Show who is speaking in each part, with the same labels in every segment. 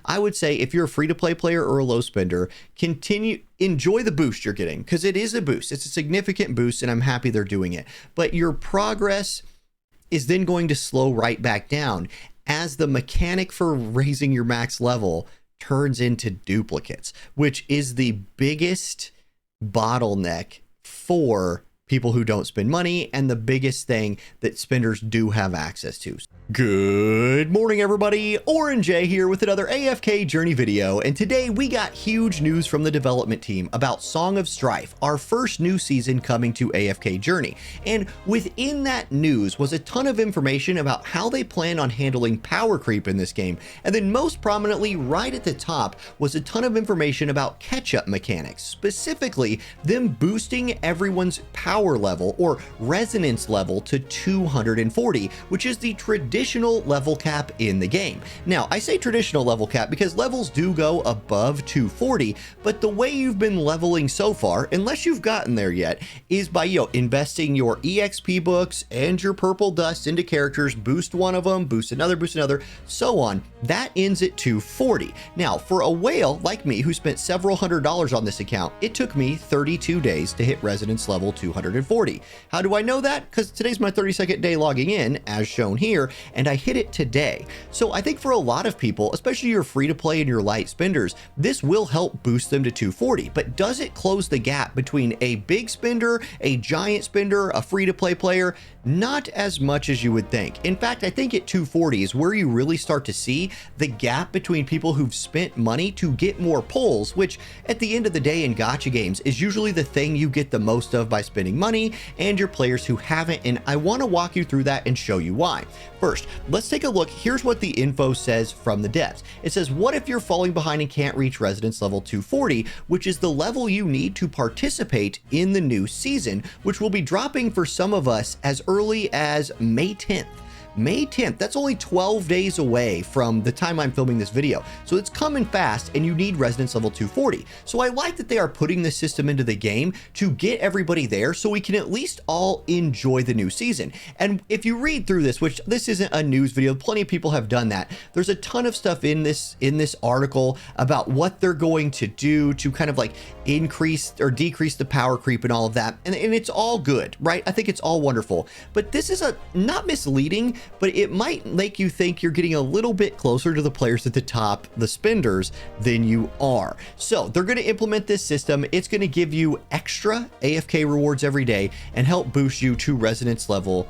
Speaker 1: I would say if you're a free-to-play player or a low spender, enjoy the boost you're getting, because it is a boost. It's a significant boost, and I'm happy they're doing it. But your progress is then going to slow right back down as the mechanic for raising your max level turns into duplicates, which is the biggest bottleneck for people who don't spend money, and the biggest thing that spenders do have access to. Good morning, everybody. Orange A here with another AFK Journey video, and today we got huge news from the development team about Song of Strife, our first new season coming to AFK Journey. And within that news was a ton of information about how they plan on handling power creep in this game, and then most prominently right at the top was a ton of information about catch-up mechanics, specifically them boosting everyone's power level or resonance level to 240, which is the traditional level cap in the game. Now, I say traditional level cap because levels do go above 240, but the way you've been leveling so far, unless you've gotten there yet, is by, investing your EXP books and your purple dust into characters, boost one of them, boost another, so on. That ends at 240. Now, for a whale like me who spent several $100s on this account, it took me 32 days to hit resonance level 240. How do I know that? Because today's my 32nd day logging in, as shown here, and I hit it today. So I think for a lot of people, especially your free to play and your light spenders, this will help boost them to 240. But does it close the gap between a big spender, a giant spender, a free to play player? Not as much as you would think. In fact, I think at 240 is where you really start to see the gap between people who've spent money to get more pulls, which at the end of the day in gacha games is usually the thing you get the most of by spending money, and your players who haven't, and I want to walk you through that and show you why. First, let's take a look. Here's what the info says from the devs. It says, what if you're falling behind and can't reach resonance level 240, which is the level you need to participate in the new season, which will be dropping for some of us as early as May 10th. May 10th, that's only 12 days away from the time I'm filming this video. So it's coming fast, and you need resonance level 240. So I like that they are putting this system into the game to get everybody there so we can at least all enjoy the new season. And if you read through this, which this isn't a news video, plenty of people have done that. There's a ton of stuff in this article about what they're going to do to kind of like increase or decrease the power creep and all of that. And it's all good, right? I think it's all wonderful. But this is not misleading, but it might make you think you're getting a little bit closer to the players at the top, the spenders, than you are. So they're going to implement this system. It's going to give you extra AFK rewards every day and help boost you to resonance level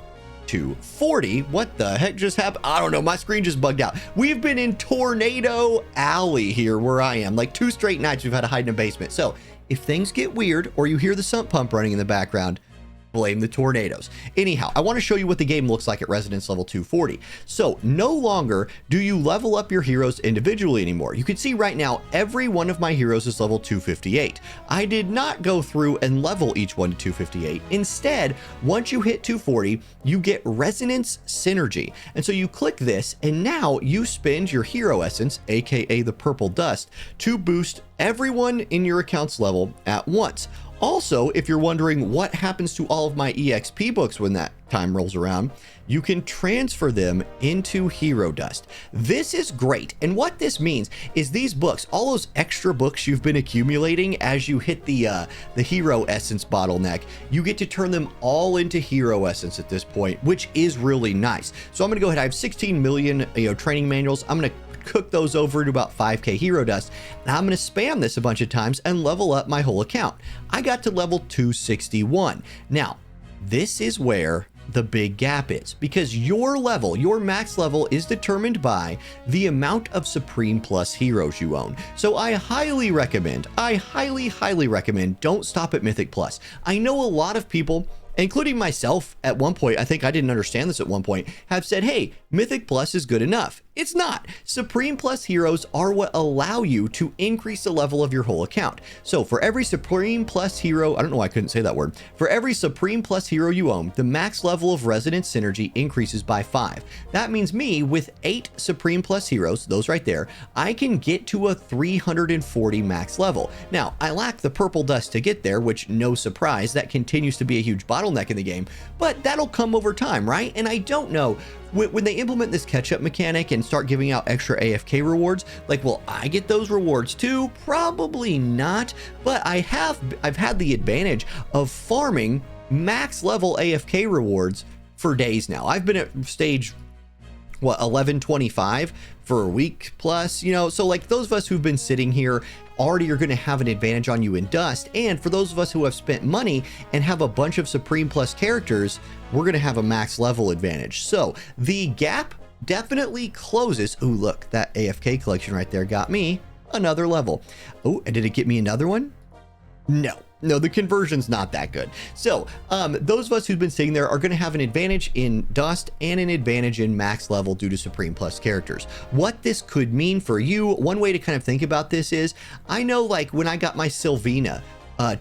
Speaker 1: 240. What the heck just happened? I don't know. My screen just bugged out. We've been in Tornado Alley here where I am. Like 2 straight nights we've had to hide in a basement. So if things get weird or you hear the sump pump running in the background, blame the tornadoes. Anyhow, I want to show you what the game looks like at resonance level 240. So no longer do you level up your heroes individually anymore. You can see right now every one of my heroes is level 258. I did not go through and level each one to 258. Instead, once you hit 240, you get resonance synergy. And so you click this, and now you spend your hero essence, aka the purple dust, to boost everyone in your account's level at once. Also, if you're wondering what happens to all of my EXP books when that time rolls around, you can transfer them into hero dust. This is great. And what this means is these books, all those extra books you've been accumulating as you hit the hero essence bottleneck, you get to turn them all into hero essence at this point, which is really nice. So I'm going to go ahead. I have 16 million training manuals. I'm going to cook those over to about 5k hero dust, and I'm going to spam this a bunch of times and level up my whole account. I got to level 261. Now, this is where the big gap is, because your level, your max level, is determined by the amount of Supreme Plus heroes you own. So I highly recommend, highly recommend, don't stop at Mythic Plus. I know a lot of people, including myself at one point, I think I didn't understand this at one point, have said, hey, Mythic Plus is good enough. It's not. Supreme Plus heroes are what allow you to increase the level of your whole account. So for every Supreme Plus hero, I don't know why I couldn't say that word. For every Supreme Plus hero you own, the max level of Resonance Synergy increases by 5. That means me, with 8 Supreme Plus heroes, those right there, I can get to a 340 max level. Now, I lack the purple dust to get there, which, no surprise, that continues to be a huge bottleneck bottleneck in the game, but that'll come over time, right? And I don't know, when they implement this catch-up mechanic and start giving out extra AFK rewards, like, will I get those rewards too? Probably not, but I've had the advantage of farming max level AFK rewards for days now. I've been at stage, what, 1125 for a week plus, you know, so like those of us who've been sitting here already are going to have an advantage on you in Dust. And for those of us who have spent money and have a bunch of Supreme Plus characters, we're going to have a max level advantage. So the gap definitely closes. Ooh, look, that AFK collection right there got me another level. Oh, and did it get me another one? No, the conversion's not that good. So those of us who've been sitting there are going to have an advantage in Dust and an advantage in max level due to Supreme Plus characters. What this could mean for you, one way to kind of think about this is, I know like when I got my Sylvina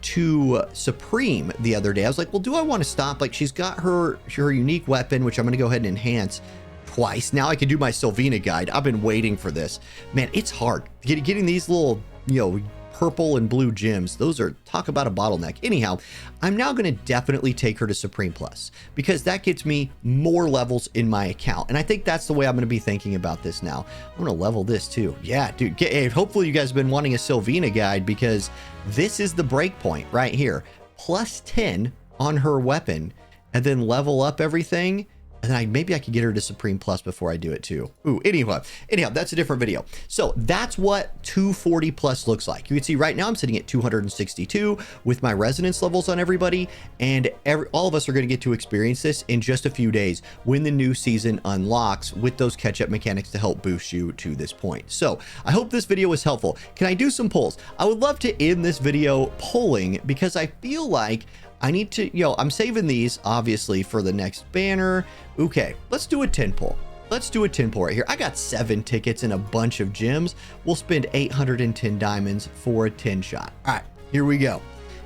Speaker 1: to Supreme the other day, I was like, well, do I want to stop? Like, she's got her unique weapon, which I'm going to go ahead and enhance twice. Now I can do my Sylvina guide. I've been waiting for this. Man, it's hard. Getting these little, you know, purple and blue gems, those are, talk about a bottleneck. Anyhow, I'm now going to definitely take her to Supreme Plus because that gets me more levels in my account. And I think that's the way I'm going to be thinking about this now. I'm going to level this too. Yeah, dude, hey, hopefully you guys have been wanting a Sylvina guide because this is the break point right here. Plus 10 on her weapon and then level up everything. And then maybe I could get her to Supreme Plus before I do it too. Ooh, anyhow, that's a different video. So that's what 240 plus looks like. You can see right now I'm sitting at 262 with my resonance levels on everybody. And all of us are going to get to experience this in just a few days when the new season unlocks with those catch-up mechanics to help boost you to this point. So I hope this video was helpful. Can I do some polls? I would love to end this video polling because I feel like I need to, you know, I'm saving these obviously for the next banner. Okay, let's do a 10 poll. Let's do a 10 poll right here. I got 7 tickets and a bunch of gems. We'll spend 810 diamonds for a 10 shot. All right, here we go.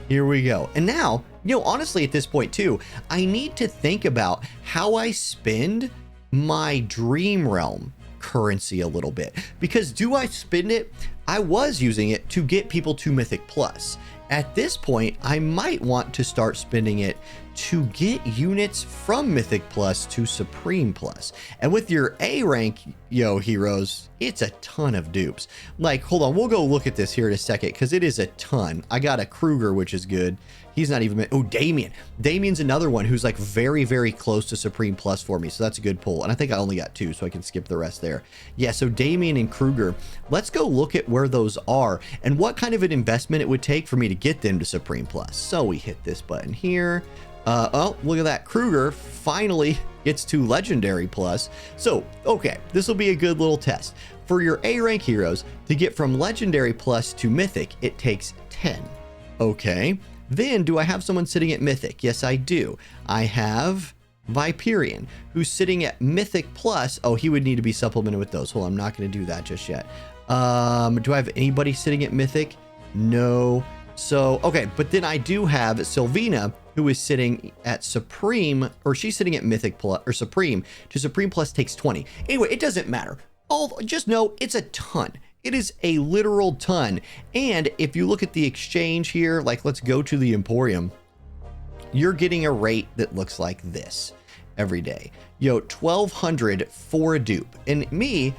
Speaker 1: Here we go. And now, you know, honestly, at this point too, I need to think about how I spend my Dream Realm currency a little bit, because do I spend it? I was using it to get people to Mythic Plus. At this point, I might want to start spending it to get units from Mythic Plus to Supreme Plus. And with your A rank, heroes, it's a ton of dupes. Like, hold on, we'll go look at this here in a second because it is a ton. I got a Kruger, which is good. He's not even, oh, Damien. Damien's another one who's like very, very close to Supreme Plus for me. So that's a good pull. And I think I only got 2, so I can skip the rest there. Yeah, so Damien and Kruger, let's go look at where those are and what kind of an investment it would take for me to get them to Supreme Plus. So we hit this button here. Oh, look at that. Kruger finally gets to Legendary Plus. So, okay, this will be a good little test. For your A rank heroes, to get from Legendary Plus to Mythic, it takes 10. Okay. Then, do I have someone sitting at Mythic? Yes, I do. I have Viperian, who's sitting at Mythic Plus. Oh, he would need to be supplemented with those. Well, I'm not going to do that just yet. Do I have anybody sitting at Mythic? No. So, okay, but then I do have Sylvina, who is sitting at Supreme, or she's sitting at Mythic Plus, or Supreme. To Supreme Plus takes 20. Anyway, it doesn't matter. Just know it's a ton. It is a literal ton. And if you look at the exchange here, like let's go to the Emporium, you're getting a rate that looks like this every day. 1,200 for a dupe. And me,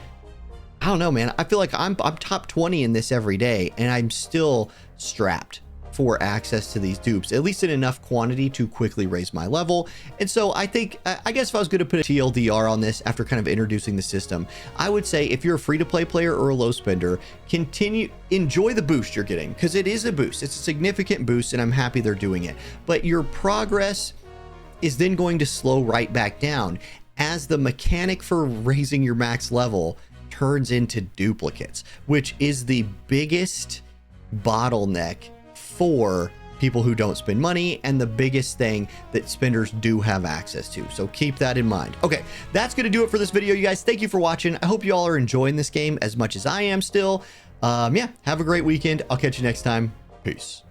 Speaker 1: I don't know, man. I feel like I'm top 20 in this every day, and I'm still strapped for access to these dupes, at least in enough quantity to quickly raise my level. And so I think, I guess if I was going to put a TLDR on this after kind of introducing the system, I would say if you're a free-to-play player or a low spender, enjoy the boost you're getting, because it is a boost. It's a significant boost, and I'm happy they're doing it. But your progress is then going to slow right back down as the mechanic for raising your max level turns into duplicates, which is the biggest bottleneck for people who don't spend money and the biggest thing that spenders do have access to. So keep that in mind. Okay, that's going to do it for this video, you guys. Thank you for watching. I hope you all are enjoying this game as much as I am still. Yeah, have a great weekend. I'll catch you next time. Peace.